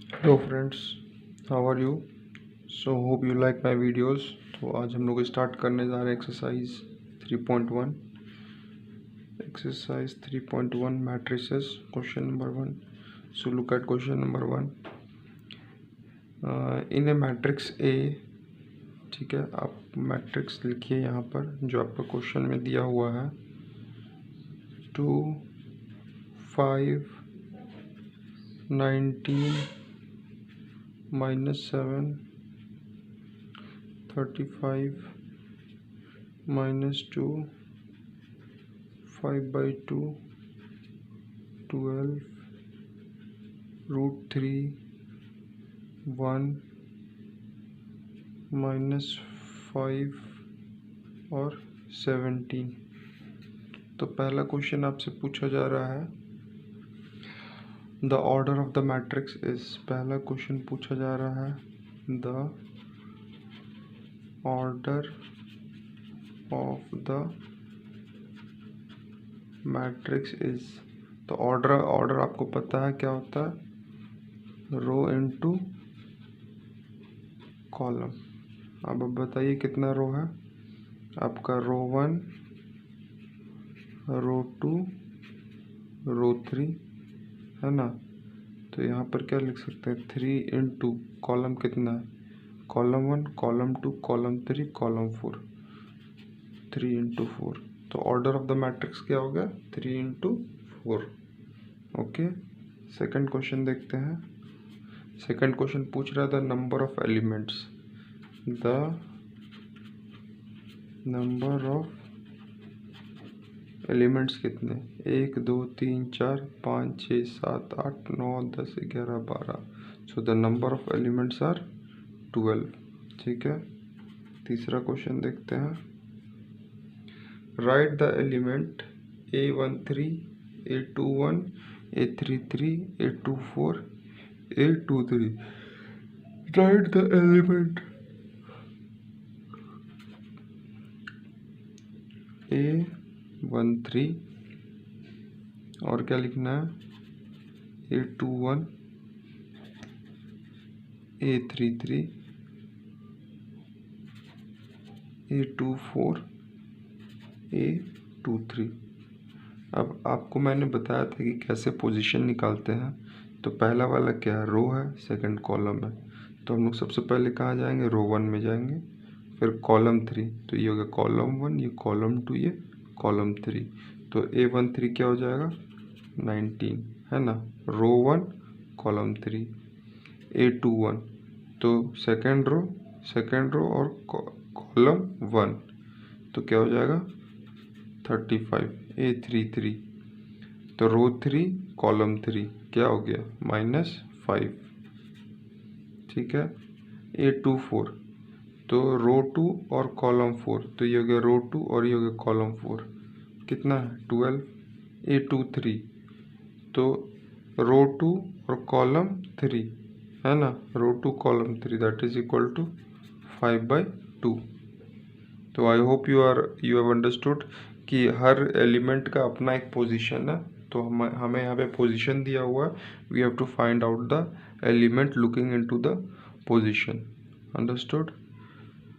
Hello friends, how are you? So hope you like my videos. तो आज हम लोग स्टार्ट करने जा रहे हैं exercise 3.1। Exercise 3.1 matrices, question number 1। So look at question number 1। In a matrix A, ठीक है, आप मैट्रिक्स लिखिए यहाँ पर जो आपका क्वेश्चन में दिया हुआ है। 2, 5, 19, -7, 35, -2, 5/2, 12, √3, 1, -5 और 17। तो पहला क्वेश्चन आपसे पूछा जा रहा है the order of the matrix is. पहला क्वेश्चन पूछा जा रहा है the order of the matrix is. तो ऑर्डर आपको पता है क्या होता है, रो इनटू कॉलम। अब बताइए कितना रो है आपका, रो 1, रो 2, रो 3, है ना। तो यहाँ पर क्या लिख सकते हैं, 3 इंटू कॉलम कितना है, column 1, column 2, column 3, column 4, 3 into 4। तो ऑर्डर ऑफ द मैट्रिक्स क्या हो गया, 3 इंटू 4। ओके, सेकंड क्वेश्चन देखते हैं। सेकंड क्वेश्चन पूछ रहा है the number of elements. The number of elements कितने, 1, 2, 3, 4, 5, 6, 7, 8, 9, 10, 11, 12। So the number of elements are 12। ठीक है, तीसरा क्वेश्चन देखते हैं। Right the element A13, A21, A33, A24, A23। Right the element A13 और क्या लिखना है, A21, A33, A24, A23। अब आपको मैंने बताया था कि कैसे पोजीशन निकालते हैं। तो पहला वाला क्या है, रो है, सेकंड कॉलम है। तो हम लोग सबसे पहले कहाँ जाएंगे, रो 1 में जाएंगे, फिर कॉलम 3। तो ये हो गया कॉलम 1, ये कॉलम 2, ये कॉलम 3। तो A13 क्या हो जाएगा, 19, है ना, रो 1 कॉलम 3। A21 तो सेकंड रो और कॉलम 1, तो क्या हो जाएगा 35। A33 तो रो 3 कॉलम 3 क्या हो गया, -5। ठीक है, A24 तो रो 2 और कॉलम 4, तो ये हो गया रो 2 और ये हो गया कॉलम 4, कितना है 12। A23 तो रो 2 और कॉलम 3, है ना, row 2 column 3, that is equal to 5/2। तो I hope you have understood कि हर एलिमेंट का अपना एक पोजीशन है। तो हमें यहाँ पे पोजीशन दिया हुआ है, we have to find out the element looking into the position. Understood,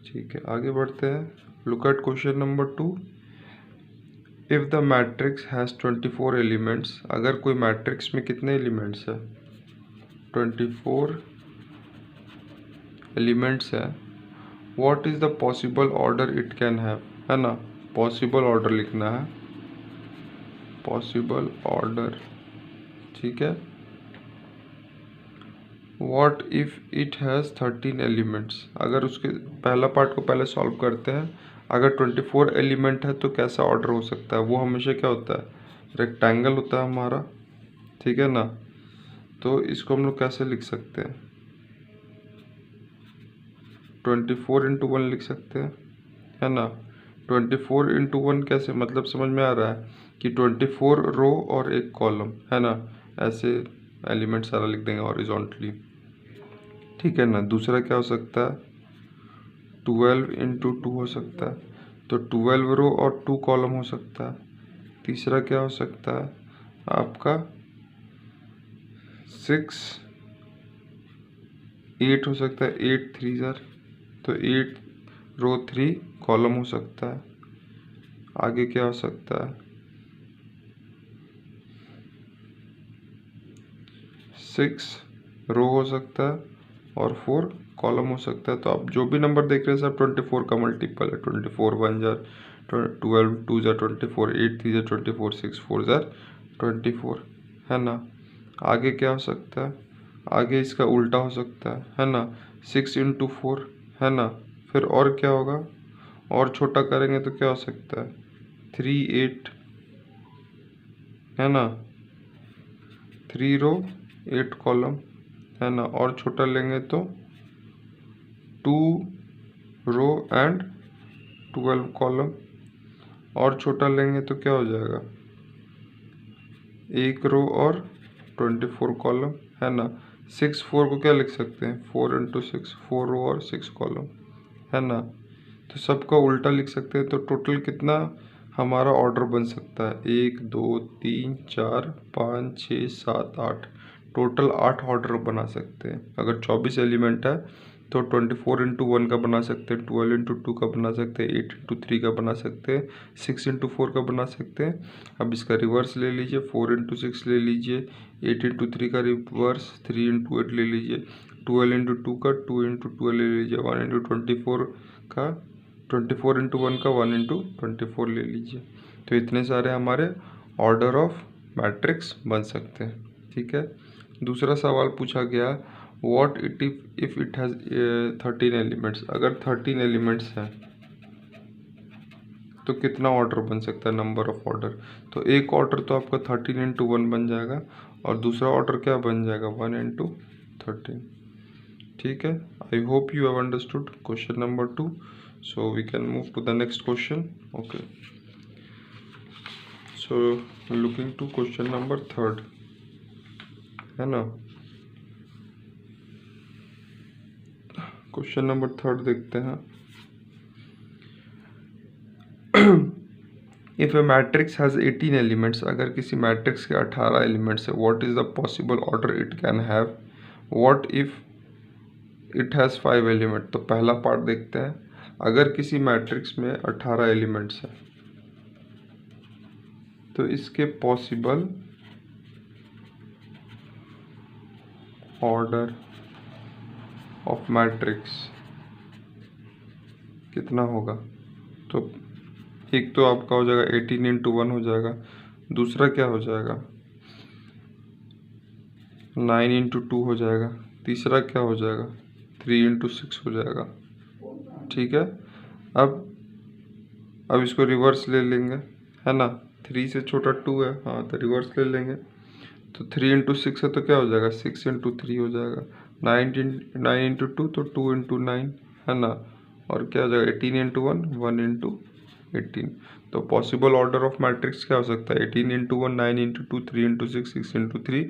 ठीक है, आगे बढ़ते हैं। Look at question number 2। If the matrix has 24 elements. अगर कोई मैट्रिक्स में कितने एलिमेंट्स है, 24 एलिमेंट्स है, what is the possible order it can have, है ना, पॉसिबल ऑर्डर लिखना है, पॉसिबल ऑर्डर। ठीक है, what if it has 13 elements. अगर उसके पहला पार्ट को पहले सॉल्व करते हैं। अगर 24 एलिमेंट है तो कैसा ऑर्डर हो सकता है, वो हमेशा क्या होता है, रेक्टेंगल होता है हमारा। ठीक है ना, तो इसको हम लोग कैसे लिख सकते हैं, 24 इंटू 1 लिख सकते हैं, है ना। 24 इंटू 1 कैसे, मतलब समझ में आ रहा है कि 24 रो और एक कॉलम, है ना, ऐसे एलिमेंट सारा लिख देंगे हॉरिजॉन्टली। ठीक है ना। दूसरा क्या हो सकता है, 12 इंटू 2 हो सकता है, तो 12 रो और 2 कॉलम हो सकता है। तीसरा क्या हो सकता है आपका, 6 8 हो सकता है, 8 3 ज़र, तो 8 रो 3 कॉलम हो सकता है। आगे क्या हो सकता है, 6 रो हो सकता है और 4 कॉलम हो सकता है। तो आप जो भी नंबर देख रहे हैं सब 24 का मल्टीपल है। 24 1 ज़र 12, 2 ज़र 24, 8 3 ज़र 24, 6 4 ज़र 24, है ना। आगे क्या हो सकता है, आगे इसका उल्टा हो सकता है ना, 6 इंटू 4, है ना। फिर और क्या होगा, और छोटा करेंगे तो क्या हो सकता है, 3 8, है ना, 3 रो 8 कॉलम, है ना। और छोटा लेंगे तो 2 रो एंड 12 कॉलम। और छोटा लेंगे तो क्या हो जाएगा, 1 रो और 24 कॉलम, है ना। 6 4 को क्या लिख सकते हैं, 4 इंटू 6, 4 रो और 6 कॉलम, है ना। तो सबका उल्टा लिख सकते हैं। तो टोटल कितना हमारा ऑर्डर बन सकता है, 1 2 3 4 5 6 7 8, टोटल 8 ऑर्डर बना सकते हैं। अगर 24 एलिमेंट है तो 24 इंटू 1 का बना सकते हैं, 12 इंटू 2 का बना सकते हैं, 8 इंटू 3 का बना सकते हैं, 6 इंटू 4 का बना सकते हैं। अब इसका रिवर्स ले लीजिए, 4 इंटू 6 ले लीजिए, 8 इंटू 3 का रिवर्स 3 इंटू 8 ले लीजिए, 12 इंटू 2 का 2 इंटू 12 ले लीजिए, 1 इंटू 24 का 24 इंटू 1 का 1 इंटू 24 ले लीजिए। तो इतने सारे हमारे ऑर्डर ऑफ मैट्रिक्स बन सकते हैं। ठीक है। दूसरा सवाल पूछा गया, what it if it has 13 elements. अगर 13 एलिमेंट्स हैं तो कितना ऑर्डर बन सकता है, नंबर ऑफ ऑर्डर। तो एक ऑर्डर तो आपका 13 इंटू 1 बन जाएगा और दूसरा ऑर्डर क्या बन जाएगा, 1 इंटू 13। ठीक है। I hope you have understood question number 2, so we can move to the next question. Okay, so looking to question number 3, है ना। क्वेश्चन नंबर 3 देखते हैं। If a matrix has 18 elements, अगर किसी मैट्रिक्स के 18 एलिमेंट्स है, what is the possible order it can have. What if it has 5 element. तो पहला पार्ट देखते हैं, अगर किसी मैट्रिक्स में 18 एलिमेंट्स है तो इसके पॉसिबल ऑर्डर ऑफ मैट्रिक्स कितना होगा। तो एक तो आपका हो जाएगा 18 इंटू 1 हो जाएगा, दूसरा क्या हो जाएगा 9 इंटू 2 हो जाएगा, तीसरा क्या हो जाएगा 3 इंटू 6 हो जाएगा। ठीक है। अब इसको रिवर्स ले लेंगे, है ना। 3 से छोटा 2 है, हाँ, तो रिवर्स ले लेंगे। तो 3 इंटू 6 है तो क्या हो जाएगा 6 इंटू 3 हो जाएगा, 9 इंटू 2 तो 2 इंटू 9, है ना। और क्या हो जाएगा 18 इंटू 1, 1 इंटू 18। तो पॉसिबल ऑर्डर ऑफ मैट्रिक्स क्या हो सकता है, 18 into 1, 9 into 2, 3 into 6, 6 into 3,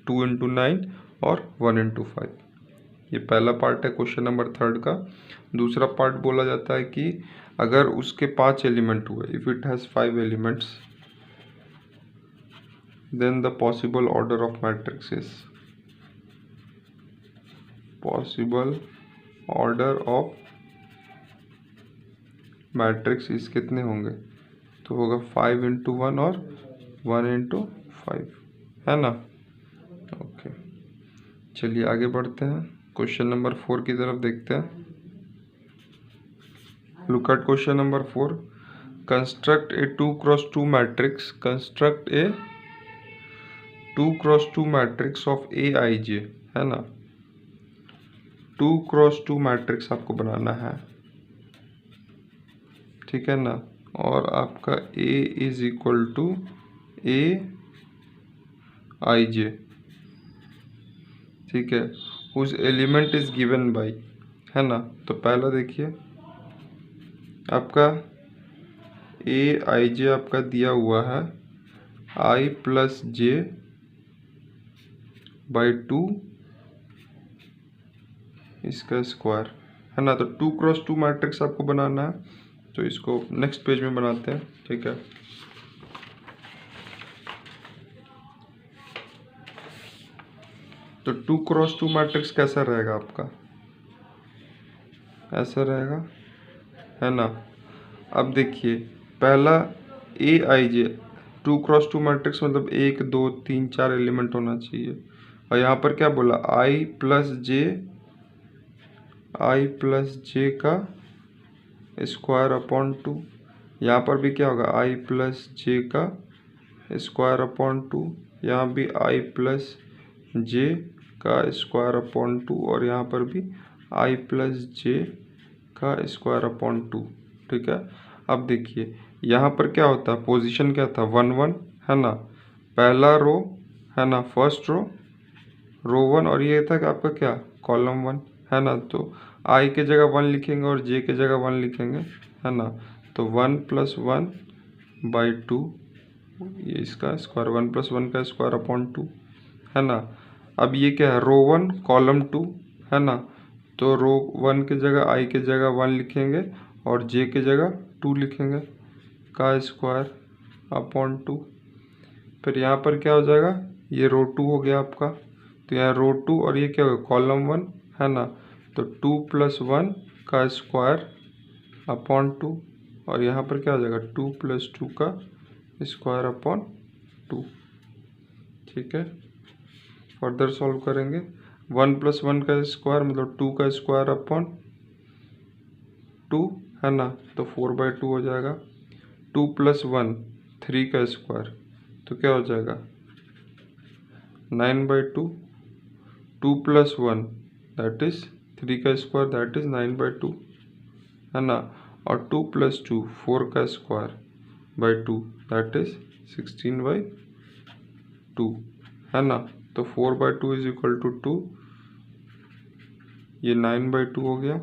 2 into 9 और 1 इंटू 5। ये पहला पार्ट है क्वेश्चन नंबर 3 का। दूसरा पार्ट बोला जाता है कि अगर उसके 5 एलिमेंट हुए, if it has 5 elements, then the possible order of matrix is, possible order of matrix इस कितने होंगे, तो होगा 5 इंटू 1 और 1 इंटू 5, है ना। ओके, चलिए आगे बढ़ते हैं, क्वेश्चन नंबर 4 की तरफ देखते हैं। Look at question number 4, construct A 2x2 matrix, construct A 2x2 matrix of Aij, है ना। 2x2 मैट्रिक्स आपको बनाना है, ठीक है ना। और आपका A is equal to Aij, ठीक है, उस एलिमेंट इज गिवन बाई, है ना। तो पहला देखिए आपका Aij आपका दिया हुआ है I प्लस J बाई 2 इसका स्क्वायर, है ना। तो 2x2 मैट्रिक्स आपको बनाना है, तो इसको नेक्स्ट पेज में बनाते हैं, ठीक है। तो 2x2 मैट्रिक्स कैसा रहेगा आपका, ऐसा रहेगा, है ना। अब देखिए पहला ए आई जे, 2x2 मैट्रिक्स मतलब 1 2 3 4 एलिमेंट होना चाहिए। और यहाँ पर क्या बोला, आई प्लस जे का स्क्वायर अपॉन 2। यहाँ पर भी क्या होगा, आई प्लस जे का स्क्वायर अपॉन 2, यहाँ भी आई प्लस जे का स्क्वायर अपॉन 2, और यहाँ पर भी आई प्लस जे का स्क्वायर अपॉन 2। ठीक है। अब देखिए यहाँ पर क्या होता है, पोजीशन क्या था, 1 1, है ना, पहला रो, है ना, फर्स्ट रो 1, और ये था कि आपका क्या, कॉलम 1, है ना। तो आई के जगह 1 लिखेंगे और जे के जगह 1 लिखेंगे, है ना। तो 1 + 1 / 2, ये इसका स्क्वायर, 1 + 1 का स्क्वायर अपॉन 2, है ना। अब ये क्या है, रो 1 कॉलम 2, है ना। तो रो 1 के जगह आई के जगह 1 लिखेंगे और जे के जगह 2 लिखेंगे, का स्क्वायर अपॉन 2। फिर यहाँ पर क्या हो जाएगा, ये रो 2 हो गया आपका, तो यहाँ रो 2 और ये क्या होगा, कॉलम 1, है ना। तो 2 + 1 का स्क्वायर अपॉन 2, और यहाँ पर क्या हो जाएगा, 2 + 2 का स्क्वायर अपॉन 2। ठीक है। फर्दर सॉल्व करेंगे, 1 + 1 का स्क्वायर मतलब 2 का स्क्वायर अपॉन 2, है ना। तो 4/2 हो जाएगा। 2 + 1 3 का स्क्वायर, तो क्या हो जाएगा, 9/2। 2 + 1 दैट इज 3 का स्क्वायर, दैट इज 9/2, है ना। और 2 + 2 4 का स्क्वायर बाई 2, दैट इज 16/2, है ना। तो 4/2 = 2, ये 9/2 हो गया,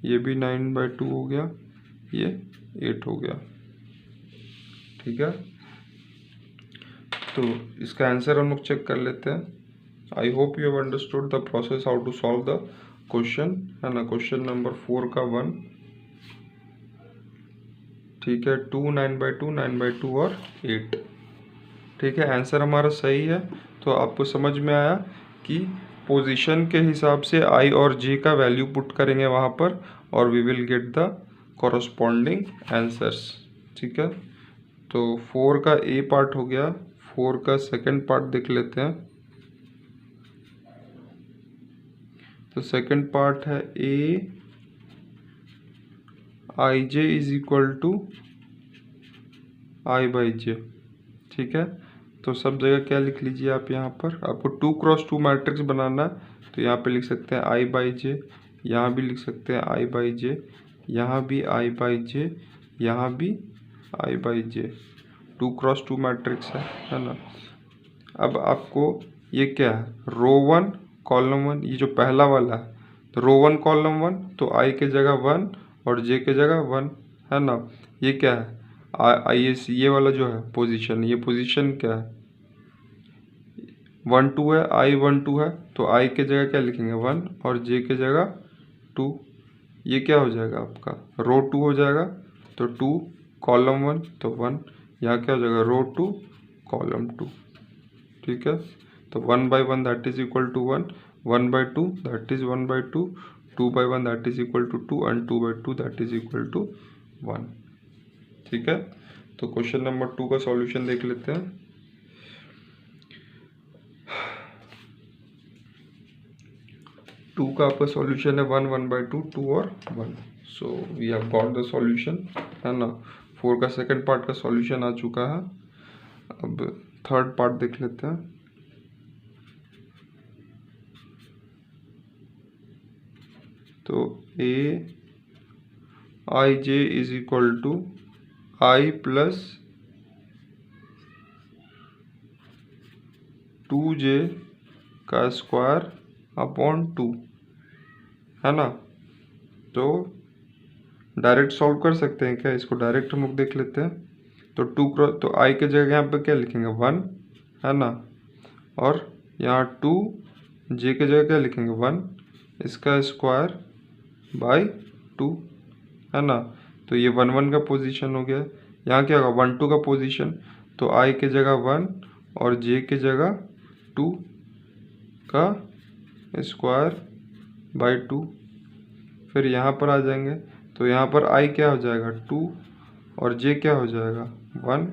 ये भी 9/2 हो गया, ये 8 हो गया। ठीक है। तो इसका आंसर हम लोग चेक कर लेते हैं। I hope you have understood the process how to solve the question, है ना। क्वेश्चन नंबर 4 का 1, ठीक है, 2 9/2 9/2 और 8। ठीक है, आंसर हमारा सही है। तो आपको समझ में आया कि पोजीशन के हिसाब से आई और जे का वैल्यू पुट करेंगे वहाँ पर, और we will get the corresponding answers. ठीक है। तो 4 का ए पार्ट हो गया, 4 का सेकंड पार्ट देख लेते हैं। तो सेकंड पार्ट है ए आई जे = I/J। ठीक है। तो सब जगह क्या लिख लीजिए आप, यहाँ पर आपको 2x2 मैट्रिक्स बनाना है, तो यहाँ पे लिख सकते हैं I/J, यहाँ भी लिख सकते हैं I/J, यहाँ भी I/J, यहाँ भी I/J। 2x2 मैट्रिक्स है ना। अब आपको ये क्या है, रो 1 कॉलम 1, ये जो पहला वाला है, तो रो 1 कॉलम 1, तो आई के जगह 1 और जे के जगह 1, है ना। ये क्या है, ये वाला जो है पोजीशन, ये पोजीशन क्या है, 1 2 है, I 1 2 है, तो आई के जगह क्या लिखेंगे 1 और जे के जगह 2। ये क्या हो जाएगा आपका, रो 2 हो जाएगा, तो 2 कॉलम 1 तो 1, यहाँ क्या हो जाएगा, रो 2 कॉलम 2। ठीक है। तो 1/1 that is equal to 1, 1/2 that is 1/2, 2/1 that is equal to 2, and 2/2 that is equal to 1। ठीक है। तो क्वेश्चन नंबर 2 का सॉल्यूशन देख लेते हैं। टू का आपका सॉल्यूशन है 1 1/2 2 और 1। So we have got the solution, है ना। 4 का सेकंड पार्ट का सॉल्यूशन आ चुका है। अब थर्ड पार्ट देख लेते हैं। तो ए आई जे = I + 2j का स्क्वायर अपॉन 2, है ना। तो डायरेक्ट सॉल्व कर सकते हैं क्या, इसको डायरेक्ट हम लोग देख लेते हैं। तो 2 तो आई के जगह यहाँ पे क्या लिखेंगे 1, है ना, और यहाँ 2 जे के जगह क्या लिखेंगे 1, इसका स्क्वायर बाई 2, है ना। तो ये 1 1 का पोजीशन हो गया। यहाँ क्या होगा 1 2 का पोजीशन, तो आई के जगह 1 और जे के जगह 2 का स्क्वायर बाई 2। फिर यहाँ पर आ जाएंगे तो यहाँ पर आई क्या हो जाएगा 2 और जे क्या हो जाएगा 1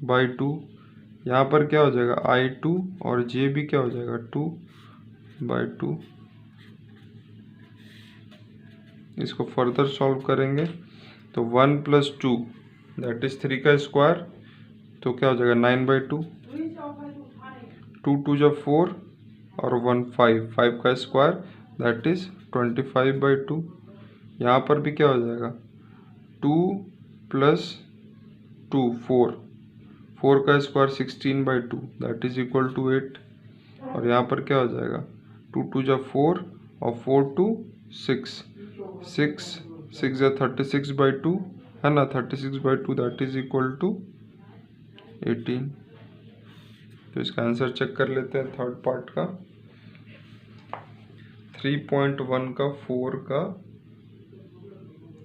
बाई 2। यहाँ पर क्या हो जाएगा I2 और जे भी क्या हो जाएगा 2 बाई 2। इसको फर्दर सॉल्व करेंगे तो 1 + 2 दैट इज 3 का स्क्वायर, तो क्या हो जाएगा 9 बाई 2। 2 2 जब 4 और 1 5, 5 का स्क्वायर दैट इज 25 बाई 2। यहाँ पर भी क्या हो जाएगा 2 + 2 4, 4 का square 16 by 2 that is equal to 8। और यहाँ पर क्या हो जाएगा 2 2 जब 4 और 4 2 6, 6 6 या 36 बाई 2 है ना, 36 by 2 that is equal to 18। तो इसका आंसर चेक कर लेते हैं थर्ड पार्ट का। 3.1 का 4 का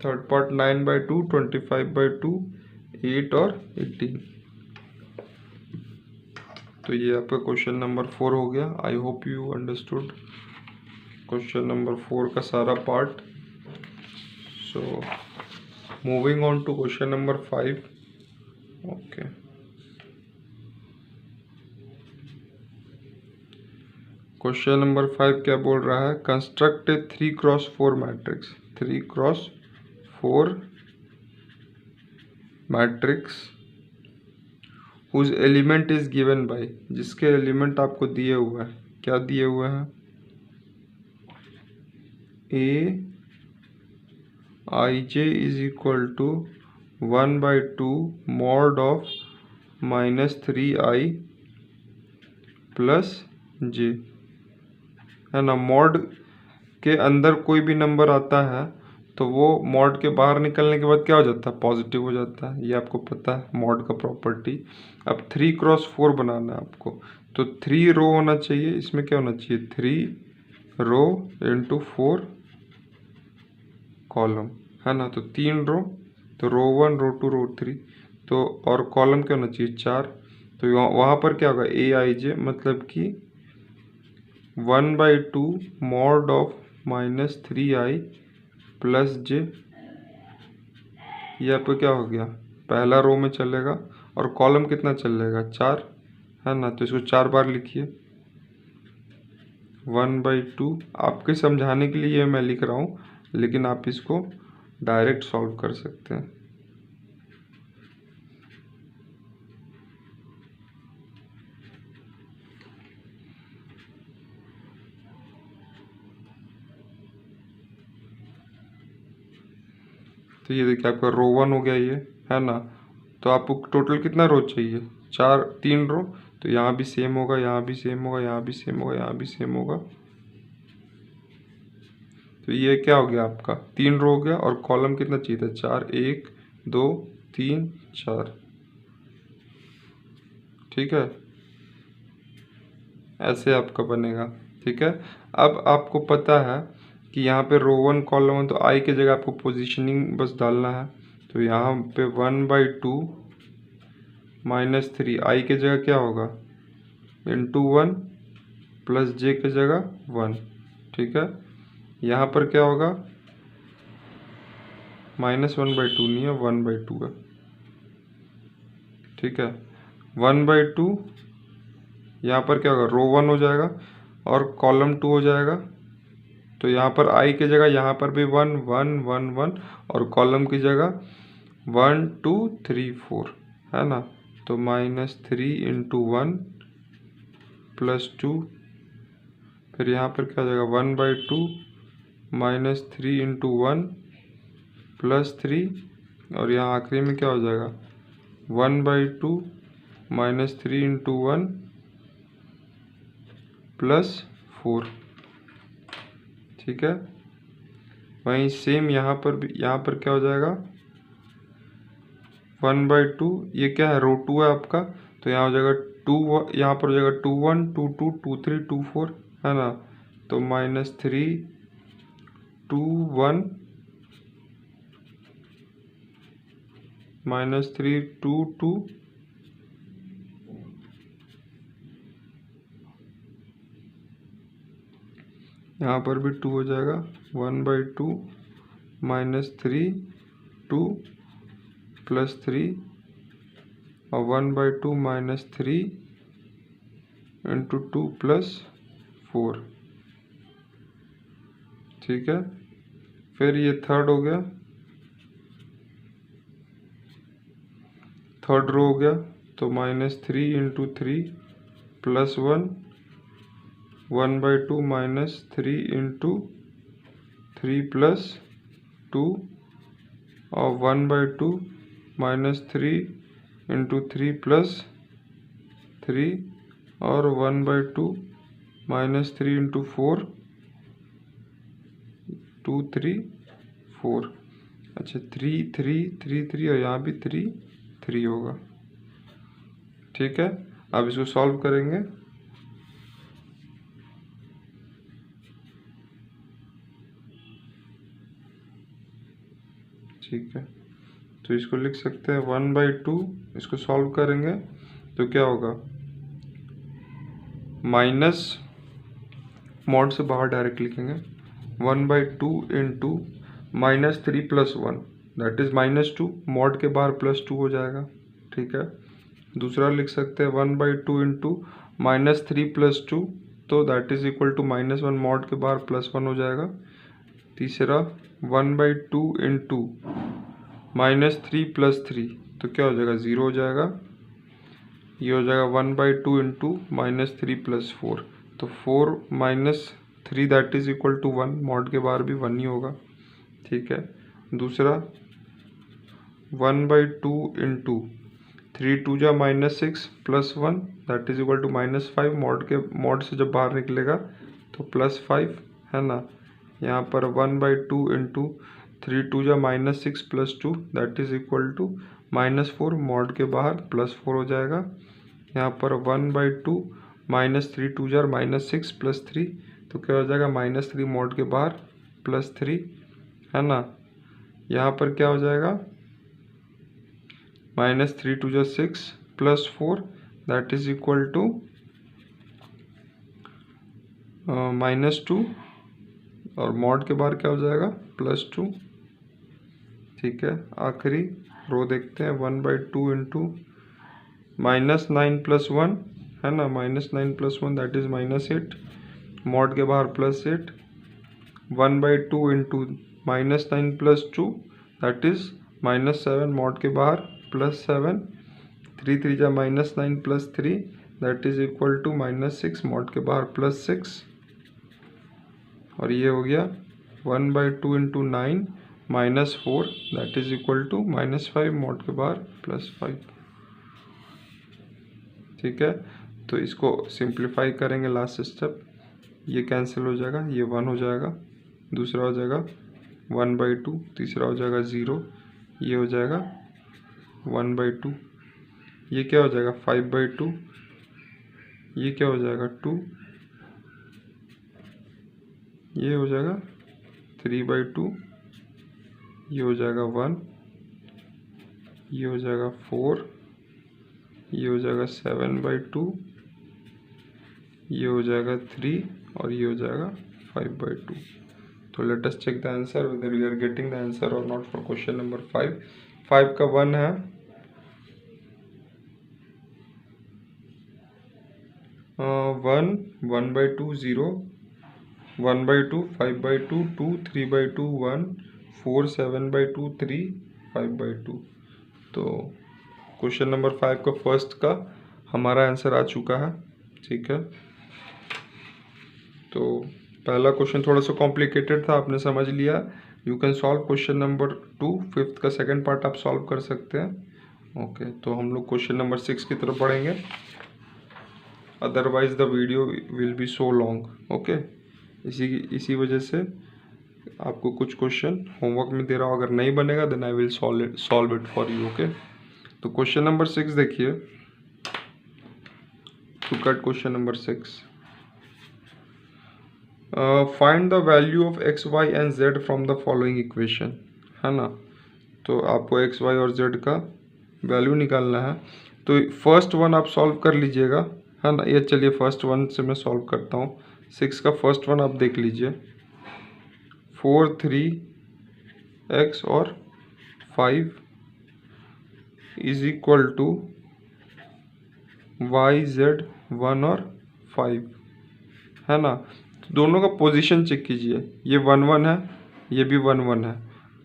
थर्ड पार्ट 9 बाई 2, 25 बाई 2, 8 और 18। तो ये आपका क्वेश्चन नंबर 4 हो गया। I hope you understood question number 4 का सारा part. So moving on to question number 5। Okay, question number 5 क्या बोल रहा है, construct a 3x4 matrix. 3x4 matrix whose element is given by, जिसके एलिमेंट आपको दिए हुए हैं। क्या दिए हुए हैं, A I J is equal to 1/2 mod of -3i plus J, है ना। मॉड के अंदर कोई भी नंबर आता है तो वो मॉड के बाहर निकलने के बाद क्या हो जाता है, पॉजिटिव हो जाता है। ये आपको पता है मॉड का प्रॉपर्टी। अब 3x4 बनाना है आपको, तो 3 रो होना चाहिए। इसमें क्या होना चाहिए 3 रो इंटू 4 कॉलम, है ना। तो 3 रो, तो रो 1 रो 2 रो 3, तो और कॉलम क्या होना चाहिए 4। तो वहाँ पर क्या होगा ए आई जे, मतलब कि 1/2 मॉड ऑफ -3i प्लस जे। ये आपको क्या हो गया, पहला रो में चलेगा और कॉलम कितना चलेगा 4, है ना। तो इसको 4 बार लिखिए। 1/2 आपके समझाने के लिए मैं लिख रहा हूँ, लेकिन आप इसको डायरेक्ट सॉल्व कर सकते हैं। तो ये देखिए आपका रो 1 हो गया ये, है ना। तो आपको टोटल कितना रो चाहिए 4, 3 रो। तो यहाँ भी सेम होगा, यहाँ भी सेम होगा, यहाँ भी सेम होगा, यहाँ भी सेम होगा। तो ये क्या हो गया आपका 3 रो हो गया और कॉलम कितना चाहिए था 4, 1 2 3 4, ठीक है। ऐसे आपका बनेगा, ठीक है। अब आपको पता है कि यहाँ पे रो 1 कॉलम 1, तो आई की जगह आपको पोजीशनिंग बस डालना है। तो यहाँ पे 1/2 -3 आई की जगह क्या होगा इंटू 1 प्लस जे की जगह 1, ठीक है। यहाँ पर क्या होगा -1/2 नहीं है, 1/2 है, ठीक है। 1/2 यहाँ पर क्या होगा रो 1 हो जाएगा और कॉलम 2 हो जाएगा। तो यहाँ पर आई की जगह यहाँ पर भी 1 1 1 1 और कॉलम की जगह 1 2 3 4, है ना। तो -3 इंटू 1 प्लस 2, फिर यहाँ पर क्या हो जाएगा 1/2 -3 इंटू 1 प्लस 3, और यहाँ आखिरी में क्या हो जाएगा 1/2 -3 इंटू 1 प्लस 4, ठीक है। वहीं सेम यहाँ पर भी, यहाँ पर क्या हो जाएगा 1/2, ये क्या है रो 2 है आपका। तो यहाँ हो जाएगा 2, यहाँ पर हो जाएगा 2 1 2 2 2 3 2 4, है ना। तो -3 2 1 -3 2 2 यहाँ पर भी 2 हो जाएगा, 1/2 -3 2 + 3 और 1/2 -3 × 2 + 4। ठीक है, फिर ये थर्ड हो गया, थर्ड रो हो गया, तो -3 × 3 + 1 1/2 -3 × 3 + 2 और 1/2 -3 × 3 + 3 और 1/2 -3 × 4 2 3 4। अच्छा 3 3 3 3 और यहाँ भी 3 3 होगा। ठीक है, अब इसको सॉल्व करेंगे। ठीक है, तो इसको लिख सकते हैं 1/2, इसको सॉल्व करेंगे तो क्या होगा, माइनस मॉड से बाहर डायरेक्ट लिखेंगे 1/2 × -3 + 1 दैट इज -2, मॉड के बाहर +2 हो जाएगा। ठीक है, दूसरा लिख सकते हैं 1/2 × -3 + 2 तो that is equal to -1, mod के बाहर +1 हो जाएगा। तीसरा 1/2 × -3 + 3 तो क्या हो जाएगा, 0 हो जाएगा। ये हो जाएगा 1/2 × -3 + 4 तो 4 - 3 that is equal to 1, mod के बाहर भी 1 ही होगा। ठीक है, दूसरा 1/2 × 3 2 जा -6 + 1 that is equal to -5, mod से जब बाहर निकलेगा तो +5 है ना। यहाँ पर 1/2 × 3 2 जा -6 + 2 that is equal to -4, mod के बाहर +4 हो जाएगा। यहाँ पर 1/2 -3 2 जार -6 + 3 तो क्या हो जाएगा, -3, मॉड के बाहर +3 है ना। यहाँ पर क्या हो जाएगा, -3 2 जार 6 + 4 दैट इज इक्वल टू -2 और मॉड के बाहर क्या हो जाएगा, +2। ठीक है, आखिरी रो देखते हैं 1/2 × -9 + 1 है ना, -9 + 1 दैट इज -8, मॉड के बाहर +8, 1/2 × -9 + 2 दैट इज -7, मॉड के बाहर +7, 3 3 जा -9 + 3 that is equal to -6, mod के बाहर +6 और ये हो गया 1/2 × 9 -4 that is equal to -5, mod के बाहर +5। ठीक है, तो इसको सिंप्लीफाई करेंगे, लास्ट स्टेप, ये कैंसिल हो जाएगा, ये 1 हो जाएगा, दूसरा हो जाएगा 1/2, तीसरा हो जाएगा 0, ये हो जाएगा 1/2, ये क्या हो जाएगा 5/2, ये क्या हो जाएगा 2, ये हो जाएगा 3/2, ये हो जाएगा 1, ये हो जाएगा 4, ये हो जाएगा 7/2, ये हो जाएगा 3 और ये हो जाएगा 5/2। तो let us check the answer whether we are getting the answer or not for question number 5। 5 का 1 है, 1 1/2 0, 1/2 5/2 2 3/2 1 4 7/2 3 5/2। तो क्वेश्चन नंबर 5 का फर्स्ट का हमारा आंसर आ चुका है। ठीक है, तो पहला क्वेश्चन थोड़ा सा कॉम्प्लिकेटेड था, आपने समझ लिया। You can solve question number 2, fifth का सेकंड पार्ट आप सॉल्व कर सकते हैं। ओके, तो हम लोग क्वेश्चन नंबर 6 की तरफ बढ़ेंगे, otherwise the video will be so long. Okay, इसी वजह से आपको कुछ क्वेश्चन होमवर्क में दे रहा हूँ, अगर नहीं बनेगा then I will solve it for you. Okay, तो क्वेश्चन नंबर 6 देखिए, look at question number 6। Find the value of X Y and Z from the following equation, है ना। तो आपको एक्स वाई और जेड का वैल्यू निकालना है। तो फर्स्ट वन आप सॉल्व कर लीजिएगा, है ना। ये चलिए फर्स्ट वन से मैं सॉल्व करता हूँ। 6 का फर्स्ट वन आप देख लीजिए, 4 3 x और 5 is equal to y z 1 और 5, है ना। तो दोनों का पोजीशन चेक कीजिए, ये 1 1 है, ये भी 1 1 है,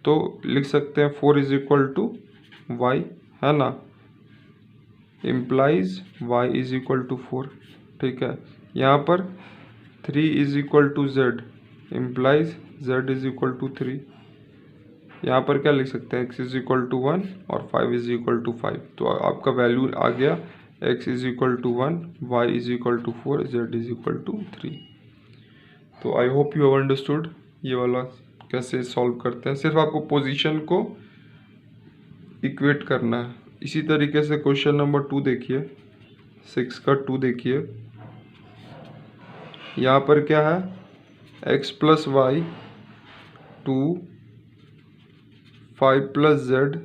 तो लिख सकते हैं 4 इज इक्वल टू वाई, है ना, implies y is equal to 4। ठीक है, यहाँ पर 3 is equal to z implies z is equal to 3। यहाँ पर क्या लिख सकते हैं, x इज इक्वल टू 1 और 5 इज इक्वल टू 5। तो आपका वैल्यू आ गया x is equal to 1, y is equal to 4, z is equal to 3। तो I hope you have understood ये वाला कैसे सॉल्व करते हैं। सिर्फ आपको पोजीशन को इक्वेट करना है। इसी तरीके से क्वेश्चन नंबर 2 देखिए, 6 का 2 देखिए। यहाँ पर क्या है, x plus Y 2 5 plus z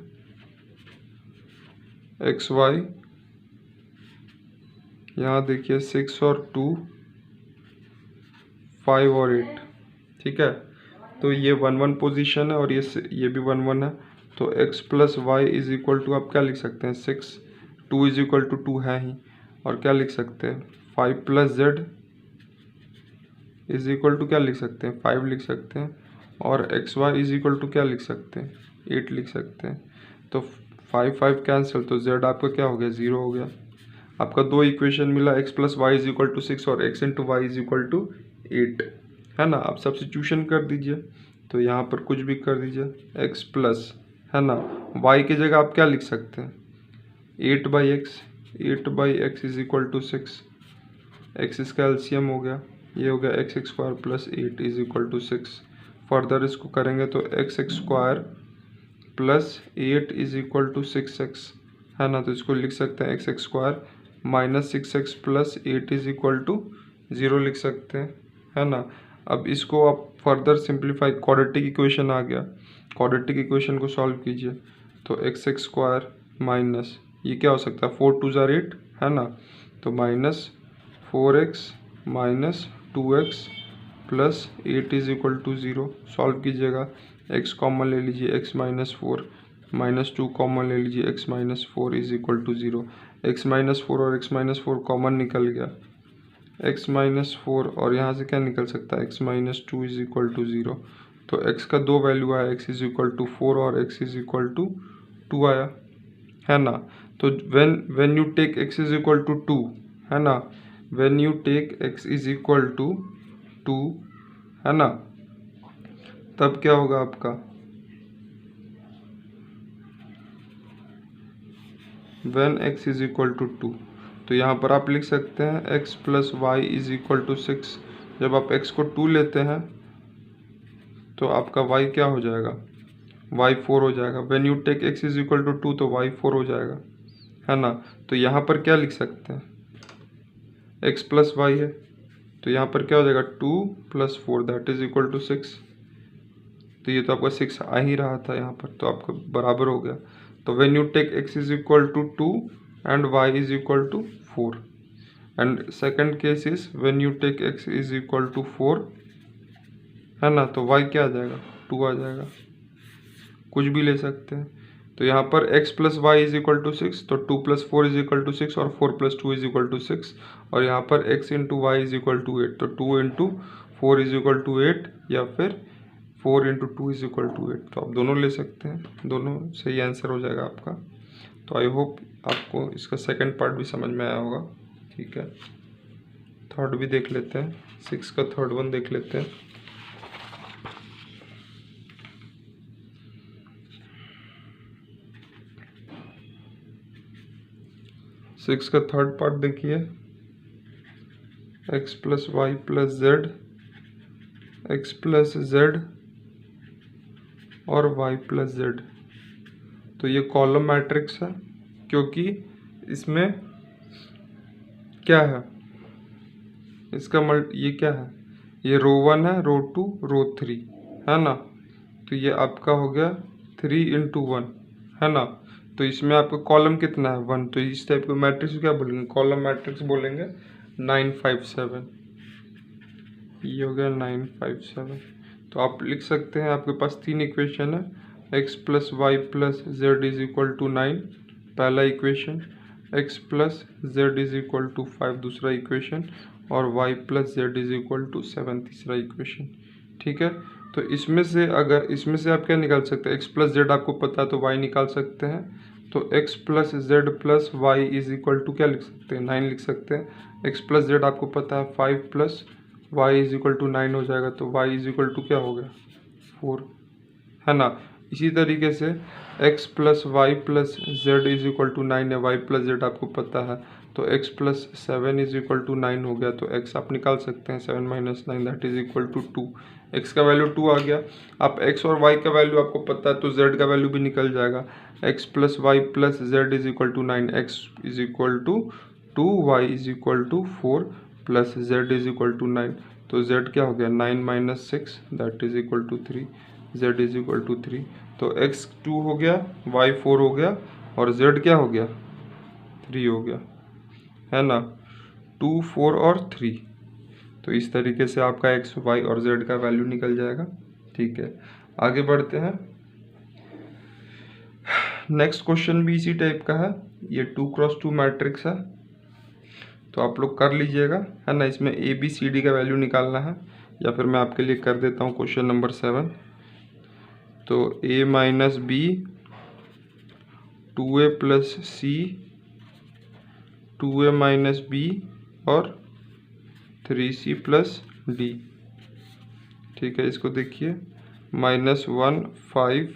X Y, यहाँ देखिए 6 और 2 5 और 8। ठीक है, तो ये 1 1 पोजीशन है और ये भी 1 1 है। तो x plus Y is equal to आप क्या लिख सकते हैं, 6, 2 इज इक्वल टू 2 है ही, और क्या लिख सकते हैं 5 plus z is equal to क्या लिख सकते हैं 5 लिख सकते हैं, और X Y is equal to क्या लिख सकते हैं 8 लिख सकते हैं। तो 5 5 कैंसिल, तो z आपका क्या हो गया 0 हो गया। आपका दो इक्वेशन मिला, x plus Y is equal to 6 और x into Y is equal to 8, है ना। आप सब्स्टिट्यूशन कर दीजिए, तो यहाँ पर कुछ भी कर दीजिए, x प्लस, है ना, y की जगह आप क्या लिख सकते हैं 8/x is equal to 6, x इसका एलसीएम हो गया, ये हो गया x square plus 8 is equal to 6। Further इसको करेंगे तो x square plus 8 is equal to 6x, है ना। तो इसको लिख सकते हैं x square minus 6x plus 8 is equal to 0 लिख सकते हैं, है ना। अब इसको आप फर्दर सिंप्लीफाई, क्वाड्रेटिक इक्वेशन आ गया, क्वाड्रेटिक इक्वेशन को सॉल्व कीजिए। तो x स्क्वायर माइनस, ये क्या हो सकता है 4 2 ज़ार 8, है ना, तो minus 4x minus 2x plus 8 is equal to 0। Solve कीजिएगा, x कॉमन ले लीजिए, x माइनस 4 माइनस 2 कॉमन ले लीजिए, x minus 4 is equal to 0। x minus 4 और x माइनस 4 कॉमन निकल गया, x माइनस 4 और यहाँ से क्या निकल सकता है x minus 2 is equal to 0। तो x का दो वैल्यू आया, x इज इक्वल टू 4 और x इज इक्वल टू 2 आया, है ना। तो when you take x is equal to 2, है ना, when you take x is equal to 2, है ना, तब क्या होगा आपका, when x is equal to 2, तो यहाँ पर आप लिख सकते हैं x plus Y is equal to 6। जब आप x को 2 लेते हैं तो आपका y क्या हो जाएगा, y 4 हो जाएगा। When you take x is equal to 2 तो y 4 हो जाएगा, है ना। तो यहाँ पर क्या लिख सकते हैं, x प्लस वाई है, तो यहाँ पर क्या हो जाएगा 2 plus 4 that is equal to 6। तो ये तो आपका 6 आ ही रहा था यहाँ पर, तो आपका बराबर हो गया। तो when you take x is equal to 2 and y is equal to 4, and second case is when you take x is equal to 4, है ना, तो y क्या आ जाएगा 2 आ जाएगा, कुछ भी ले सकते हैं। तो यहाँ पर x plus Y is equal to 6, तो 2 प्लस 4 इज इक्वल टू 6 और 4 प्लस 2 इज इक्वल टू 6, और यहाँ पर x into Y is equal to 8, तो 2 इंटू 4 इज इक्वल टू 8 या फिर 4 इंटू 2 इज इक्वल टू 8। तो आप दोनों ले सकते हैं, दोनों सही आंसर हो जाएगा आपका। तो आई होप आपको इसका सेकंड पार्ट भी समझ में आया होगा। ठीक है, थर्ड भी देख लेते हैं, 6 का थर्ड वन देख लेते हैं। सिक्स का थर्ड पार्ट देखिए, x plus Y plus Z, X plus Z और y प्लस जेड। तो ये कॉलम मैट्रिक्स है, क्योंकि इसमें क्या है, इसका ये क्या है, ये रो 1 है, रो 2, रो 3, है ना। तो ये आपका हो गया 3 इंटू 1, है ना। तो इसमें आपका कॉलम कितना है 1, तो इस टाइप के मैट्रिक्स क्या बोलेंगे, कॉलम मैट्रिक्स बोलेंगे 9 5 7, ये हो गया 957। तो आप लिख सकते हैं, आपके पास 3 इक्वेशन है, x plus Y plus Z is equal to 9 पहला equation, x plus Z is equal to 5 दूसरा इक्वेशन, और y plus Z is equal to 7 तीसरा इक्वेशन। ठीक है, तो इसमें से आप क्या निकाल सकते हैं, x प्लस जेड आपको पता है तो y निकाल सकते हैं। तो x plus Z plus Y is equal to क्या लिख सकते हैं, 9 लिख सकते हैं। x प्लस जेड आपको पता है 5 plus Y is equal to 9 हो जाएगा, तो y इज इक्वल टू क्या हो गया 4, है ना। इसी तरीके से x plus Y plus Z is equal to 9 है, y प्लस जेड आपको पता है, तो x plus 7 is equal to 9 हो गया, तो x आप निकाल सकते हैं 7 minus 9 that is equal to 2। x का वैल्यू 2 आ गया। अब x और y का वैल्यू आपको पता है तो z का वैल्यू भी निकल जाएगा। x plus Y plus Z is equal to 9, x is equal to 2, y is equal to 4 plus z is equal to 9, तो z क्या हो गया 9 minus 6 that is equal to 3, z is equal to 3। तो x 2 हो गया, y 4 हो गया, और z क्या हो गया 3 हो गया, है ना, 2, 4 और 3। तो इस तरीके से आपका x, y और z का वैल्यू निकल जाएगा। ठीक है, आगे बढ़ते हैं। नेक्स्ट क्वेश्चन भी इसी टाइप का है, ये 2x2 मैट्रिक्स है, तो आप लोग कर लीजिएगा, है ना। इसमें ए बी सी डी का वैल्यू निकालना है, या फिर मैं आपके लिए कर देता हूँ क्वेश्चन नंबर 7। तो a minus B, 2a plus C, 2a minus B और 3c प्लस डी। ठीक है, इसको देखिए -1 5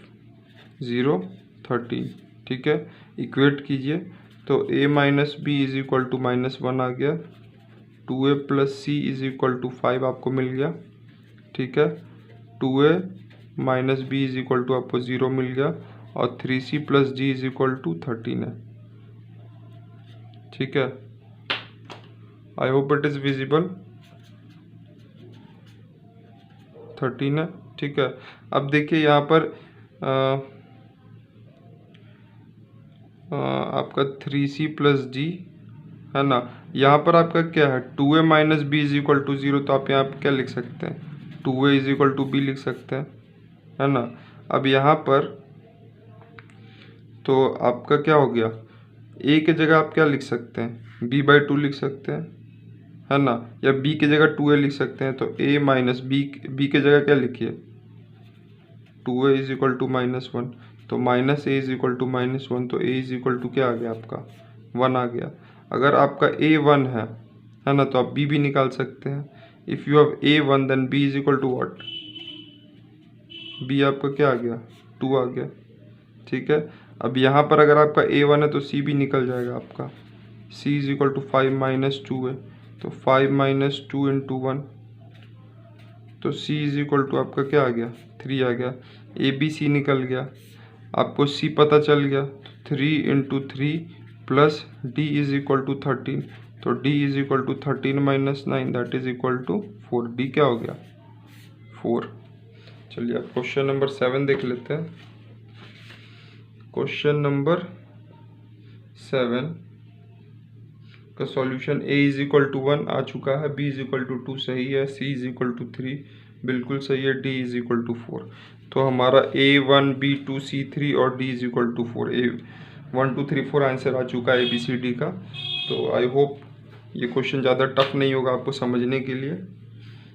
0 13। ठीक है, इक्वेट कीजिए, तो a minus B is equal to -1 आ गया, 2a plus C is equal to 5 आपको मिल गया। ठीक है, 2a minus B is equal to आपको 0 मिल गया, और 3c plus D is equal to 13 है। ठीक है, I hope it is visible, 13 है। ठीक है, अब देखिए यहाँ पर आपका 3c प्लस डी, है ना। यहाँ पर आपका क्या है 2a minus B is equal to 0, तो आप यहाँ पर क्या लिख सकते हैं 2a is equal to be लिख सकते हैं, है ना। अब यहाँ पर तो आपका क्या हो गया, a की जगह आप क्या लिख सकते हैं b/2 लिख सकते हैं, है ना, या b की जगह 2a लिख सकते हैं। तो a माइनस बी की जगह क्या लिखिए 2a इज इक्वल टू -1, तो minus a is equal to -1, तो a इज इक्वल टू क्या आ गया आपका 1 आ गया। अगर आपका a 1 है ना, तो आप b भी निकाल सकते हैं। If you have a 1 then b is equal to what, b आपका क्या आ गया 2 आ गया। ठीक है, अब यहाँ पर अगर आपका a 1 है तो c भी निकल जाएगा आपका, c is equal to 5 minus 2 है, तो 5 माइनस 2 इंटू 1, तो c इज इक्वल टू आपका क्या आ गया 3 आ गया। ए बी सी निकल गया, आपको c पता चल गया, 3 into 3 plus d is equal to 13, तो d is equal to 13 minus 9 that is equal to 4, d क्या हो गया 4। चलिए अब क्वेश्चन नंबर 7 देख लेते हैं। क्वेश्चन नंबर 7 का solution a is equal to 1 आ चुका है, b इज इक्वल टू 2 सही है, c इज इक्वल टू 3 बिल्कुल सही है, d इज इक्वल टू 4। तो हमारा a1 b2 c3 और d is equal to 4, a 1 2 3 4 answer आ चुका है ABCD का। तो आई होप ये क्वेश्चन ज़्यादा टफ नहीं होगा आपको समझने के लिए।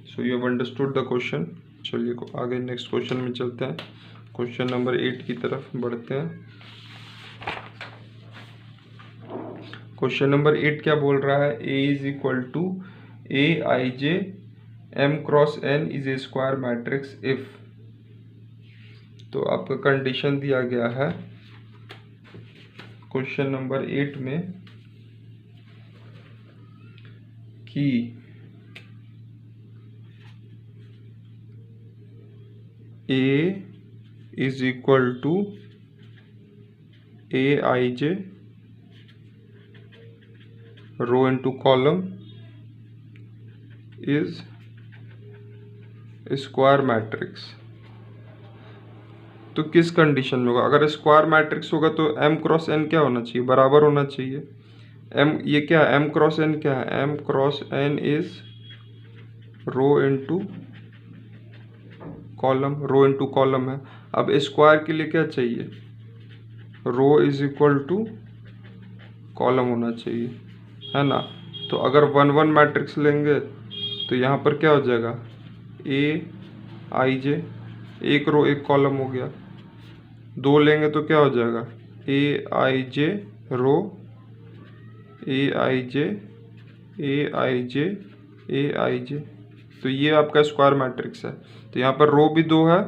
So you have understood the question. चलिए आगे नेक्स्ट क्वेश्चन में चलते हैं, क्वेश्चन नंबर 8 की तरफ बढ़ते हैं। क्वेश्चन नंबर 8 क्या बोल रहा है, a is equal to aij m cross n is a square matrix if. तो आपका कंडीशन दिया गया है क्वेश्चन नंबर 8 में कि a is equal to aij row into column is square matrix. तो किस कंडीशन में होगा, अगर स्क्वायर मैट्रिक्स होगा तो m क्रॉस n क्या होना चाहिए, बराबर होना चाहिए। m ये क्या है, m क्रॉस n क्या है, m cross n is row into column, row into column है। अब स्क्वायर के लिए क्या चाहिए, row is equal to column होना चाहिए, है ना। तो अगर 1 1 मैट्रिक्स लेंगे तो यहाँ पर क्या हो जाएगा, ए आई जे, एक रो एक कॉलम हो गया। 2 लेंगे तो क्या हो जाएगा, ए I J row, A I J, A I J, A I जे। तो ये आपका स्क्वायर मैट्रिक्स है। तो यहाँ पर रो भी 2 है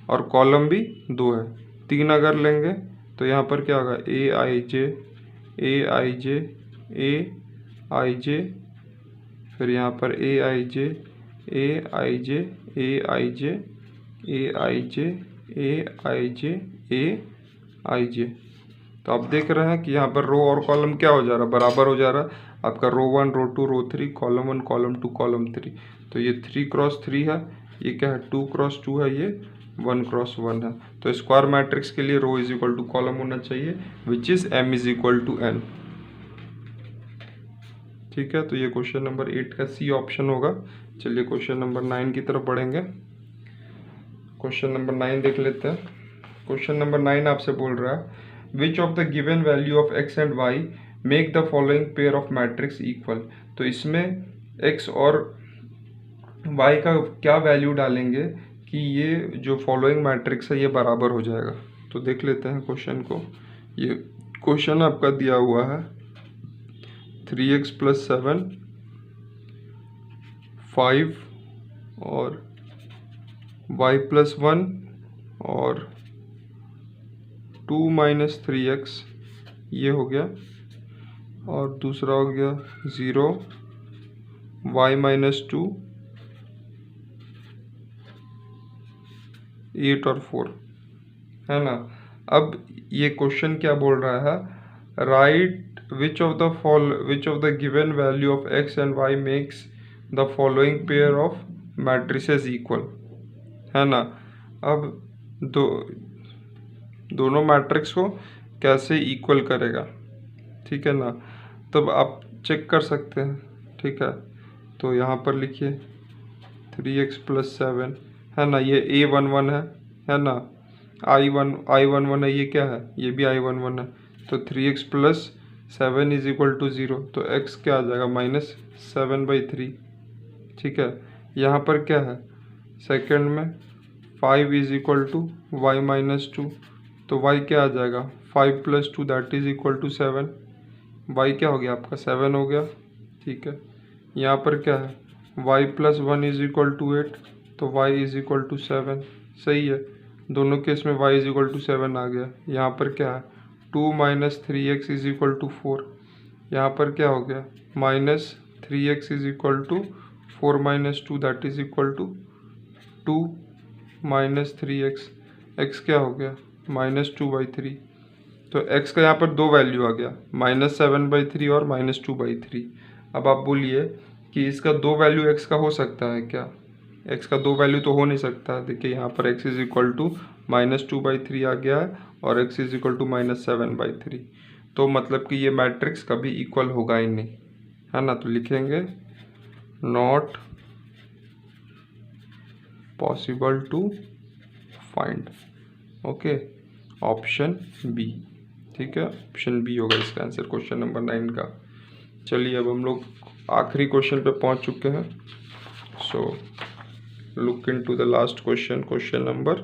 और कॉलम भी 2 है। 3 अगर लेंगे तो यहाँ पर क्या होगा, ए I J, A I J, A I जे, फिर यहाँ पर ए I J, A I J, A I J, A I J, A I J, A I जे। तो आप देख रहे हैं कि यहाँ पर रो और कॉलम क्या हो जा रहा है, बराबर हो जा रहा है। आपका रो 1 रो 2 रो 3, कॉलम 1 कॉलम 2 कॉलम 3। तो ये 3 क्रॉस 3 है, ये क्या है 2 क्रॉस 2 है, ये 1 क्रॉस 1 है। तो स्क्वायर मैट्रिक्स के लिए row is equal to column होना चाहिए, which is m is equal to n। ठीक है, तो ये क्वेश्चन नंबर 8 का सी ऑप्शन होगा। चलिए क्वेश्चन नंबर 9 की तरफ बढ़ेंगे। क्वेश्चन नंबर 9 देख लेते हैं। क्वेश्चन नंबर 9 आपसे बोल रहा है, which of the given value of x and y make the following pair of matrix equal. तो इसमें x और y का क्या वैल्यू डालेंगे कि ये जो फॉलोइंग मैट्रिक्स है ये बराबर हो जाएगा। तो देख लेते हैं क्वेश्चन को। ये क्वेश्चन आपका दिया हुआ है 3x + 7 5 और y + 1 और 2 - 3x, ये हो गया। और दूसरा हो गया 0 y - 2 8 और 4, है ना। अब ये क्वेश्चन क्या बोल रहा है, right which of the given value of x and y makes the following pair of matrices equal, है ना। अब दोनों मैट्रिक्स को कैसे इक्वल करेगा, ठीक है ना। तब आप चेक कर सकते हैं, ठीक है। तो यहाँ पर लिखिए 3x + 7, है ना, ये a11 है ना, i11 है, ये क्या है, ये भी i11 है। तो 3x + 7 = 0, तो x क्या आ जाएगा, -7/3, ठीक है। यहाँ पर क्या है, सेकंड में 5 = y - 2, तो y क्या आ जाएगा, 5 + 2 = 7, y क्या हो गया आपका 7 हो गया, ठीक है। यहाँ पर क्या है, y + 1 = 8, तो y = 7, सही है। दोनों केस में y = 7 आ गया। यहाँ पर क्या है 2 - 3x = 4, यहाँ पर क्या हो गया -3x = 4 - 2 = 2 - 3x, x क्या हो गया -2/3। तो x का यहाँ पर 2 वैल्यू आ गया, -7/3 और -2/3। अब आप बोलिए कि इसका 2 वैल्यू x का हो सकता है क्या, x का 2 वैल्यू तो हो नहीं सकता। देखिए यहाँ पर x = -2/3 आ गया है और x = -7/3, तो मतलब कि ये मैट्रिक्स कभी इक्वल होगा ही नहीं, है ना। तो लिखेंगे not possible to find, okay, option B, ठीक है, ऑप्शन बी होगा इसका आंसर क्वेश्चन नंबर 9 का। चलिए अब हम लोग आखिरी क्वेश्चन पे पहुंच चुके हैं। So look into the last question, question number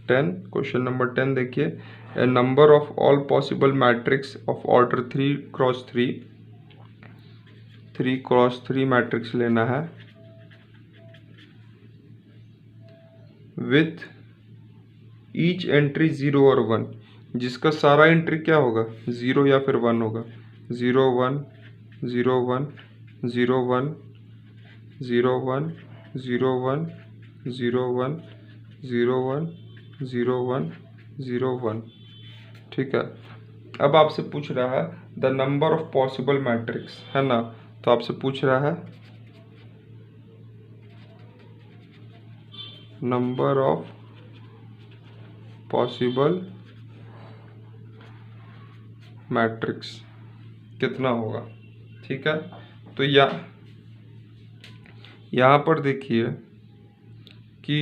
10। Question number 10 देखिए, a number of all possible matrix of order 3x3 matrix लेना है विथ ईच एंट्री 0 और 1, जिसका सारा एंट्री क्या होगा 0 या फिर 1 होगा। 0 1 0 1 0 1 0 1 0 1 0 1 0 1 0 1 0 1, ठीक है। अब आपसे पूछ रहा है the number of possible matrix, है ना। तो आपसे पूछ रहा है नंबर ऑफ पॉसिबल मैट्रिक्स कितना होगा, ठीक है। तो यहाँ पर देखिए कि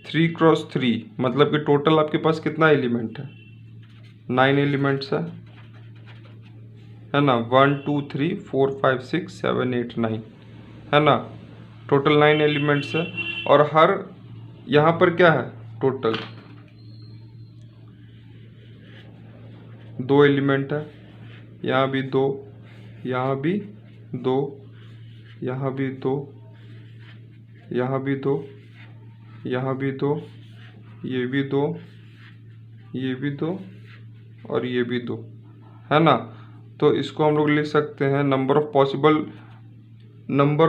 3x3 मतलब कि टोटल आपके पास कितना एलिमेंट है, 9 एलिमेंट्स है ना, 1 2 3 4 5 6 7 8 9 है ना, टोटल 9 एलिमेंट्स है। और हर यहाँ पर क्या है, टोटल 2 एलिमेंट है, यहाँ भी 2, यहाँ भी 2, यहाँ भी 2, यहाँ भी 2, यहाँ भी 2, ये भी 2, ये भी 2 और ये भी 2 है ना। तो इसको हम लोग लिख सकते हैं नंबर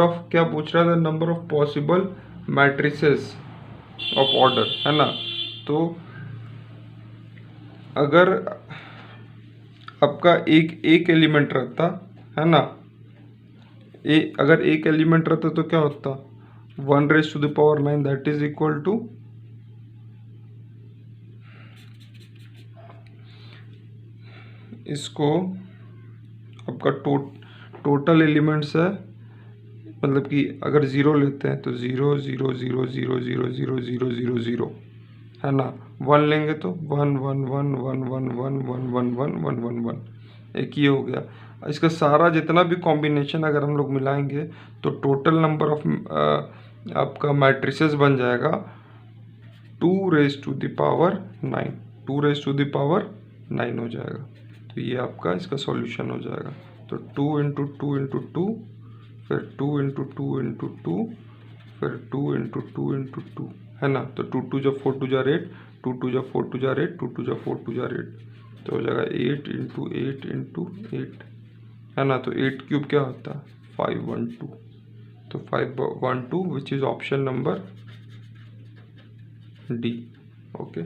ऑफ क्या पूछ रहा था, number of possible matrices of order है ना। तो अगर आपका एक एलिमेंट रहता है ना, अगर एक एलिमेंट रहता तो क्या होता, 1⁹9 दैट इज इक्वल टू इसको आपका टोटल एलिमेंट्स है, मतलब कि अगर 0 लेते हैं तो 0 0 0 0 0 0 0 0 0 है ना, 1 लेंगे तो 1 1 1 1 1 1 1 1 1 1 1 1 एक ये हो गया। इसका सारा जितना भी कॉम्बिनेशन अगर हम लोग मिलाएंगे तो टोटल नंबर ऑफ आपका मैट्रिसेस बन जाएगा 2⁹9, 2⁹9 हो जाएगा। तो ये आपका इसका सॉल्यूशन हो जाएगा। तो 2 × 2 × 2, फिर 2 × 2 × 2, फिर 2 × 2 × 2 है ना। तो 2 2 जा 4 2 जा 8, 2 2 जा 4 2 जा 8, 2 2 जा 4 2 जा 8, तो हो जाएगा 8 × 8 × 8 है ना। तो 8³ क्या होता है, 512। तो 512 which is option number D. Okay,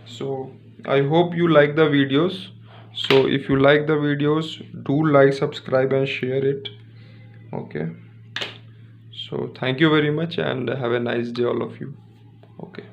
so I hope you like the videos. So if you like the videos, do like, subscribe and share it. Okay, so thank you very much and have a nice day all of you. Okay.